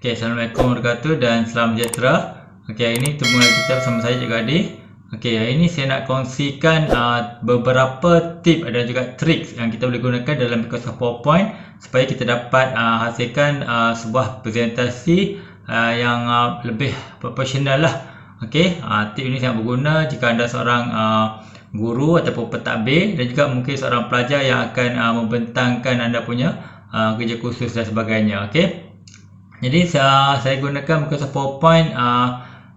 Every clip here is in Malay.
Okay, Assalamualaikum warahmatullahi wabarakatuh dan salam sejahtera. Okay, hari ini bertemu lagi kita bersama saya Cikgu Adi. Okay, hari ini saya nak kongsikan beberapa tip dan juga trik yang kita boleh gunakan dalam Microsoft PowerPoint supaya kita dapat hasilkan sebuah presentasi yang lebih profesional lah. Okay, tip ini sangat berguna jika anda seorang guru ataupun pentadbir dan juga mungkin seorang pelajar yang akan membentangkan anda punya kerja kursus dan sebagainya. Okay. Jadi saya gunakan Microsoft PowerPoint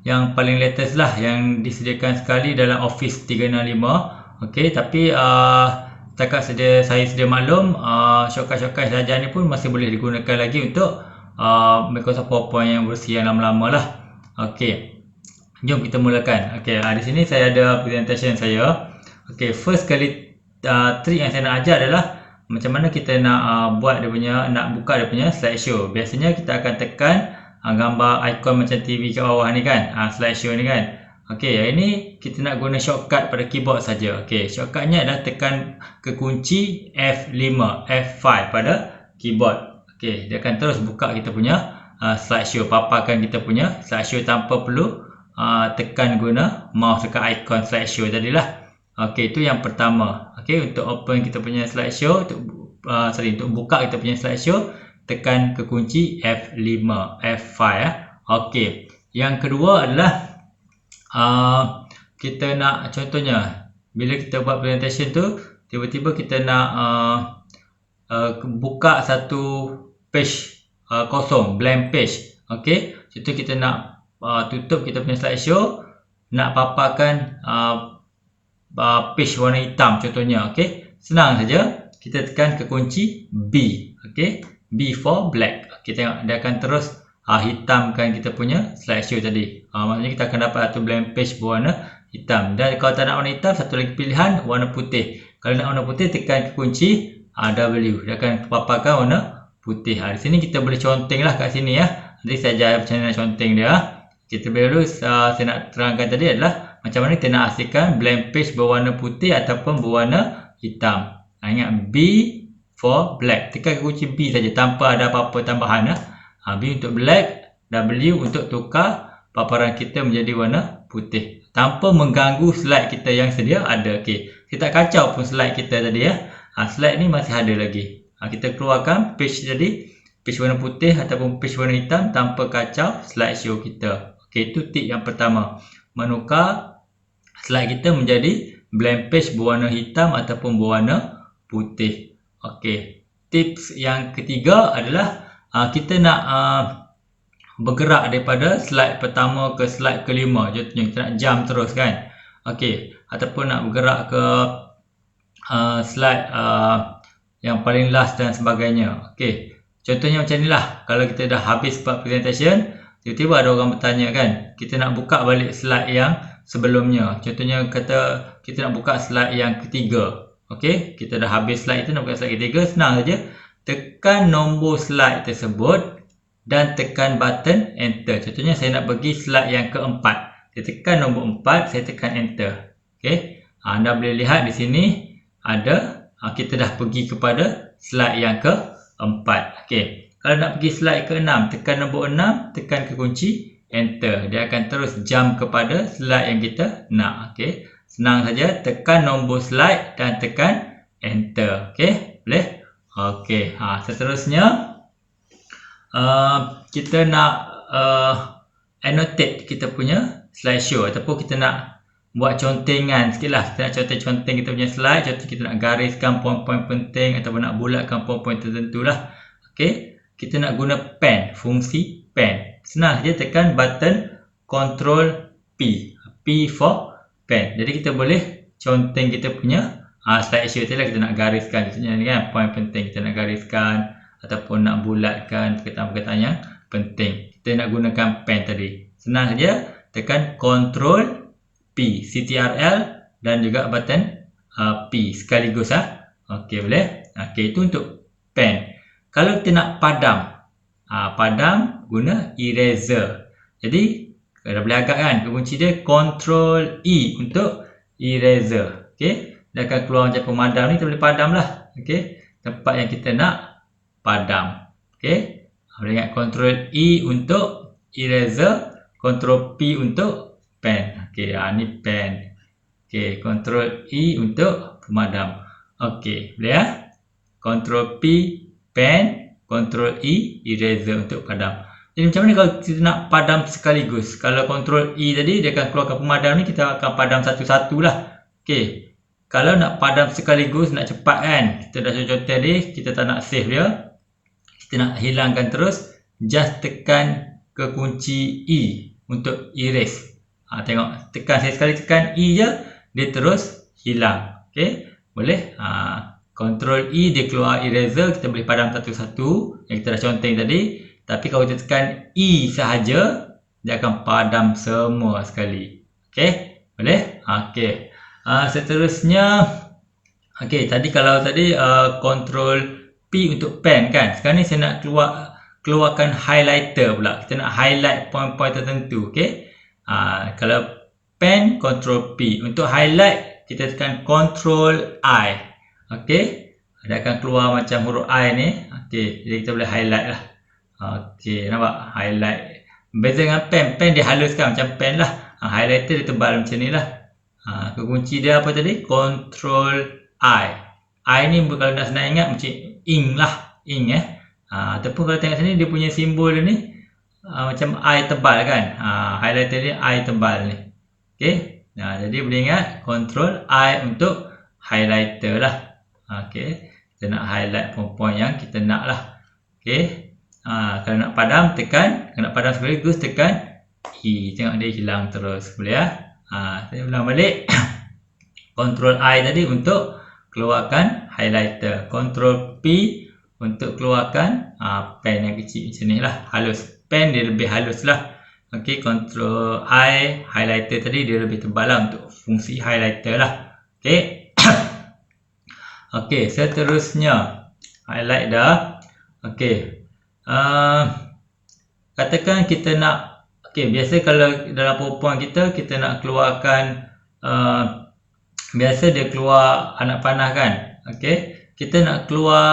yang paling latest lah, yang disediakan sekali dalam Office 365. Okey, tapi setakat saya sedia maklum, shortcut sahaja ni pun masih boleh digunakan lagi untuk Microsoft PowerPoint yang versi yang lama-lama lah. Okey, jom kita mulakan. Okey, di sini saya ada presentation saya. Okey, first kali trik yang saya nak ajar adalah macam mana kita nak nak buka dia punya slideshow. Biasanya kita akan tekan gambar ikon macam TV kat bawah ni kan, slideshow ni kan. Okey, hari ni kita nak guna shortcut pada keyboard saja. Okey, shortcutnya adalah tekan ke kunci F5 pada keyboard. Okey, dia akan terus buka kita punya slideshow, paparkan kita punya slideshow tanpa perlu tekan guna mouse dekat ikon slideshow tadilah. Okey, itu yang pertama. Okey, untuk open kita punya slideshow, untuk buka kita punya slideshow, tekan ke kunci F5 ya. Okey, yang kedua adalah kita nak, contohnya bila kita buat presentation tu, tiba-tiba kita nak buka satu page kosong, blank page. Okey, contoh kita nak tutup kita punya slideshow, nak paparkan page warna hitam contohnya. Okey, senang saja, kita tekan ke kunci B. Okey, B for black. Kita tengok dia akan terus hitamkan kita punya slideshow tadi. Maksudnya kita akan dapat satu blank page berwarna hitam. Dan kalau tak nak warna hitam, satu lagi pilihan warna putih. Kalau nak warna putih, tekan ke kunci W. Dia akan paparkan warna putih. Di sini kita boleh conteng lah kat sini ya. Nanti saya ajar macam mana conteng dia. Kita dulu saya nak terangkan tadi adalah macam mana kita nak hasilkan blank page berwarna putih ataupun berwarna hitam. Ingat, B for black. Tekan kunci B saja tanpa ada apa-apa tambahan. B untuk black, W untuk tukar paparan kita menjadi warna putih tanpa mengganggu slide kita yang sedia ada. Okey, kita tak kacau pun slide kita tadi ya. Slide ni masih ada lagi. Kita keluarkan page tadi, page warna putih ataupun page warna hitam tanpa kacau slideshow kita. Okey, itu tip yang pertama. Menukar slide kita menjadi blank page berwarna hitam ataupun berwarna putih. Okey, tips yang ketiga adalah kita nak bergerak daripada slide pertama ke slide kelima. Contohnya kita nak jump terus kan. Okey, ataupun nak bergerak ke slide yang paling last dan sebagainya. Okey, contohnya macam inilah. Kalau kita dah habis buat presentation, tiba-tiba ada orang bertanya kan, kita nak buka balik slide yang sebelumnya. Contohnya kata kita nak buka slide yang ketiga. Okey, kita dah habis slide itu, nak buka slide ketiga. Senang saja, tekan nombor slide tersebut dan tekan button enter. Contohnya saya nak pergi slide yang keempat. Saya tekan nombor 4, saya tekan enter. Okey, anda boleh lihat di sini ada kita dah pergi kepada slide yang keempat. Okey, kalau nak pergi slide ke-6, tekan nombor 6, tekan ke kunci enter. Dia akan terus jump kepada slide yang kita nak. Okey, senang saja, tekan nombor slide dan tekan enter. Okey, boleh? Okey, seterusnya kita nak annotate kita punya slideshow ataupun kita nak buat contengan sikit lah. Kita nak conteng kita punya slide. Contoh kita nak gariskan poin-poin penting ataupun nak bulatkan poin-poin tertentu lah. Okey, kita nak guna pen, fungsi pen. Senang saja, tekan button Ctrl P. P for pen. Jadi kita boleh conteng kita punya slideshow tadi lah. Kita nak gariskan contohnya ni kan, poin penting kita nak gariskan ataupun nak bulatkan perkataan-perkataan yang penting. Kita nak gunakan pen tadi. Senang saja, tekan Ctrl P, CTRL dan juga button P sekaligus Okey, boleh? Okey, itu untuk pen. Kalau kita nak padam, padam guna eraser. Jadi dah boleh agak kan, kunci dia Ctrl E untuk eraser. Okey, dia akan keluar macam pemadam ni, kita boleh padam lah. Okey, tempat yang kita nak padam. Okey, Boleh ingat Ctrl E untuk eraser, Ctrl P untuk pen. Okey, ni pen. Okey, Ctrl E untuk pemadam. Okey, boleh ya? Ctrl P pen, Ctrl E eraser untuk padam. Jadi macam mana kalau kita nak padam sekaligus? Kalau Ctrl E tadi dia akan keluarkan pemadam ni, kita akan padam satu-satu lah. Okey. Kalau nak padam sekaligus, nak cepat kan? Kita dah contoh tadi, kita tak nak save dia. Kita nak hilangkan terus, just tekan ke kunci E untuk erase. Tengok, tekan sekali tekan E je, dia terus hilang. Okey, boleh. Ctrl E dia keluar eraser, kita boleh padam satu-satu yang kita dah conteng tadi. Tapi kalau kita tekan E sahaja, dia akan padam semua sekali. Okey, boleh. Okey, seterusnya, okey, tadi kalau tadi Ctrl P untuk pen kan. Sekarang ni saya nak keluarkan highlighter pula. Kita nak highlight point-point tertentu. Okey. Kalau pen, Ctrl P. Untuk highlight, kita tekan Ctrl I. Okey. Dia akan keluar macam huruf I ni. Okey. Jadi kita boleh highlight lah. Okey. Nampak? Highlight. Beza dengan pen. Pen dia haluskan macam pen lah. Highlighter dia tebal macam ni lah. Kunci dia apa tadi? Ctrl I. I ni kalau nak senang ingat macam ink lah. Ink ataupun kalau tengok sini dia punya simbol ni macam I tebal kan. Highlighter ni I tebal ni. Okey. Jadi boleh ingat Ctrl I untuk highlighter lah. Okey. Kita nak highlight point-point yang kita nak lah. Okey. Kalau nak padam tekan. Kalau nak padam sekaligus tekan E. Tengok dia hilang terus. Boleh ya? Saya ulang balik. Ctrl I tadi untuk keluarkan highlighter. Ctrl P untuk keluarkan pen yang kecil macam ni lah. Halus. Pen dia lebih halus lah. Okey, Ctrl I highlighter tadi dia lebih tebal lah untuk fungsi highlighter lah. Okey. Okey, seterusnya highlight dah. Okey. Katakan kita nak, okey, biasa kalau dalam PowerPoint kita nak keluarkan biasa dia keluar anak panah kan. Okey, kita nak keluar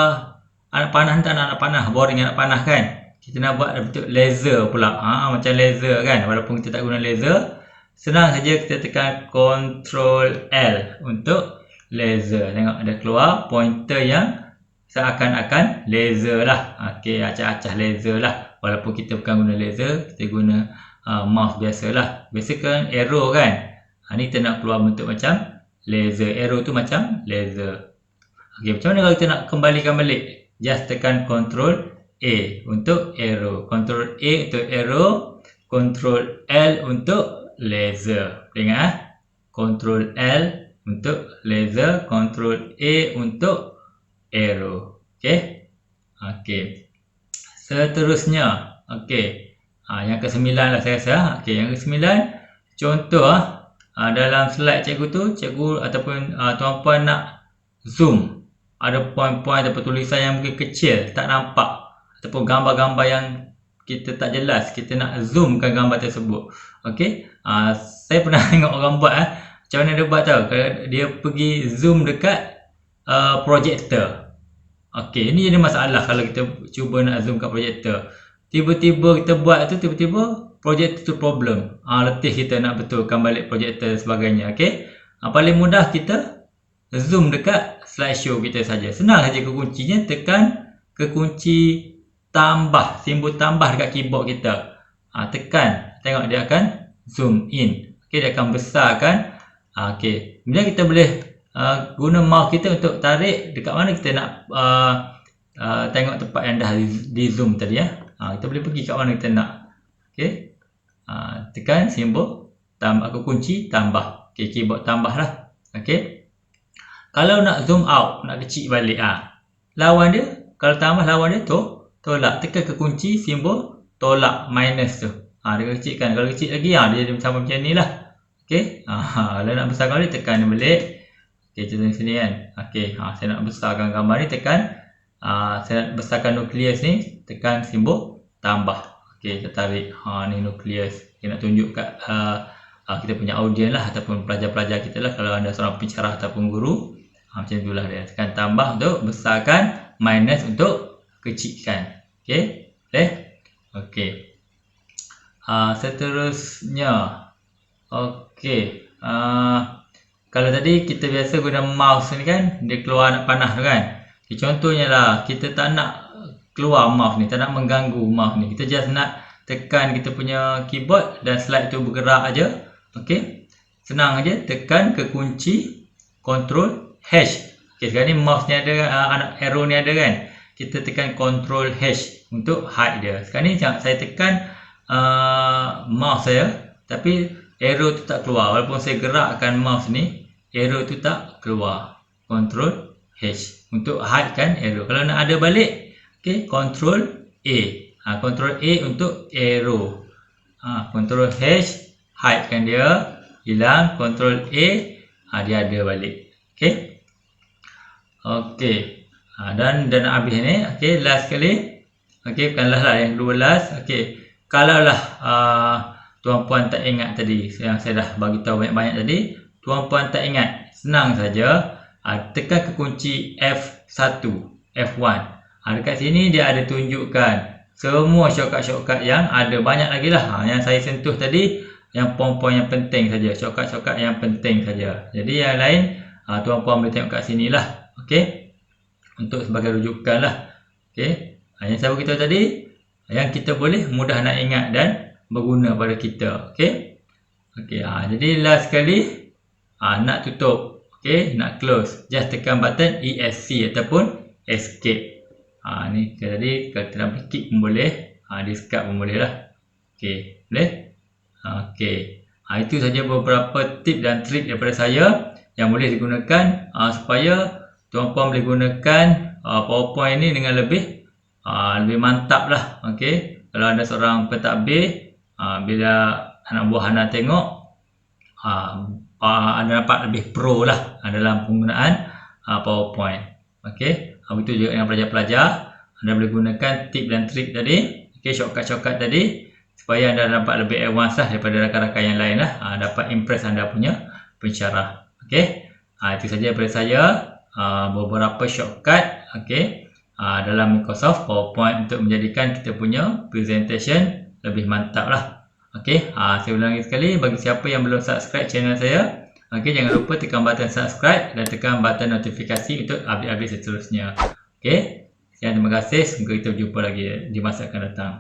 anak panah, tak nak anak panah, boring anak panah kan. Kita nak buat bentuk laser pula. Macam laser kan. Walaupun kita tak guna laser, senang saja kita tekan Ctrl L untuk laser. Tengok ada keluar pointer yang seakan-akan laser lah. Okey, acah-acah laser lah. Walaupun kita bukan guna laser, kita guna mouse biasalah. Biasa kan arrow kan. Ni kita nak keluar bentuk macam laser. Arrow tu macam laser. Okey, macam mana kalau kita nak kembalikan balik? Just tekan Ctrl A untuk arrow. Ctrl A untuk arrow. Ctrl L untuk laser. Ingat Ctrl L untuk laser. Ctrl A untuk arrow. Okey. Okey. Seterusnya. Okey. Yang ke-9 lah saya rasa. Okey, yang ke-9 contoh dalam slide cikgu tu, cikgu ataupun tuan-puan nak zoom. Ada poin-poin ataupun tulisan yang mungkin kecil, tak nampak, ataupun gambar-gambar yang kita tak jelas, kita nak zoomkan gambar tersebut. Okey. Saya pernah tengok orang buat macam mana dia buat tahu? Dia pergi zoom dekat projector. Okey, ini jadi masalah kalau kita cuba nak zoom kat projector. Tiba-tiba kita buat tu, tiba-tiba projector tu problem. Letih kita nak betulkan balik projector dan sebagainya. Okey. Paling mudah kita zoom dekat slideshow kita saja. Senang saja kekuncinya, tekan kekunci tambah, simbol tambah dekat keyboard kita. Tekan, tengok dia akan zoom in. Okey, dia akan besarkan. Okey. Kemudian kita boleh guna mouse kita untuk tarik dekat mana kita nak tengok tempat yang dah di zoom tadi ya. Kita boleh pergi kat mana kita nak. Okey. Tekan simbol tambah, kunci tambah. Okey, keyboard tambah lah. Okey. Kalau nak zoom out, nak kecil balik lawan dia, kalau tambah lawan dia tolak. Tekan ke kunci simbol tolak, minus tu. Dia kecilkan. Kalau kecil lagi dia jadi sama macam ni lah. Okey. Kalau nak besarkan dia, tekan dia balik. Okey, contoh sini kan. Okey, saya nak besarkan gambar ni, tekan saya nak besarkan nukleus ni, tekan simbol tambah. Okey, kita tarik. Ni nukleus. Kita nak tunjuk kat kita punya audiens lah, ataupun pelajar-pelajar kita lah, kalau anda seorang pencerah ataupun guru. Macam itulah dia. Tekan tambah untuk besarkan, minus untuk kecilkan. Okey. Boleh? Okey. Seterusnya. Okey. Kalau tadi kita biasa guna mouse ni kan, dia keluar anak panah tu kan. Okay, contohnya lah, kita tak nak keluar mouse ni, tak nak mengganggu mouse ni. Kita just nak tekan kita punya keyboard dan slide tu bergerak aja. Okey. Senang aja, tekan ke kunci Ctrl H. Okey, sekarang ni mouse ni ada anak arrow ni ada kan. Kita tekan Ctrl H untuk hide dia. Sekarang ni saya tekan mouse saya, tapi arrow tu tak keluar. Walaupun saya gerakkan mouse ni, arrow tu tak keluar. Ctrl H untuk hide kan arrow. Kalau nak ada balik, okey, Ctrl A. Ctrl A untuk arrow. Ctrl H, hide kan dia, hilang. Ctrl A, dia ada balik. Okey. Okey. Dan habis ni. Okey, last sekali. Okey, bukan last lah, yang kedua last. Okey. Kalaulah tuan-puan tak ingat tadi yang saya dah bagi tahu banyak-banyak tadi, tuan-puan tak ingat, senang saja. Tekan ke kunci F1, F1. Dekat sini dia ada tunjukkan semua shortcut-shortcut yang ada, banyak lagi lah. Yang saya sentuh tadi, yang poin-poin yang penting saja, shortcut-shortcut yang penting saja. Jadi yang lain tuan-puan boleh tengok kat sini lah. Okey, untuk sebagai rujukan lah. Okey, yang saya beritahu tadi, yang kita boleh mudah nak ingat dan berguna pada kita. Okey. Okey, jadi last sekali, nak tutup, okey, nak close, just tekan button ESC ataupun escape. Ni tadi kalau kita nak keep pun boleh, discard pun boleh lah. Okey, boleh? Okey. Itu saja beberapa tip dan trik daripada saya yang boleh digunakan supaya tuan-puan boleh gunakan PowerPoint ni dengan lebih mantap lah. Okey. Kalau ada seorang pentadbir, bila anak buah anda tengok, anda dapat lebih pro lah dalam penggunaan PowerPoint. Okey. Begitu juga dengan pelajar-pelajar, anda boleh gunakan tip dan trik tadi, okey, shortcut-shortcut tadi, supaya anda dapat lebih advance lah daripada rakan-rakan yang lain lah, dapat impress anda punya pensyarah. Okey. Itu saja daripada saya, beberapa shortcut, okey, dalam Microsoft PowerPoint untuk menjadikan kita punya presentation lebih mantap lah. Okey, saya ulangi sekali, bagi siapa yang belum subscribe channel saya, okey, jangan lupa tekan button subscribe dan tekan button notifikasi untuk update-update seterusnya. Okey, sekian, terima kasih, semoga kita berjumpa lagi di masa akan datang.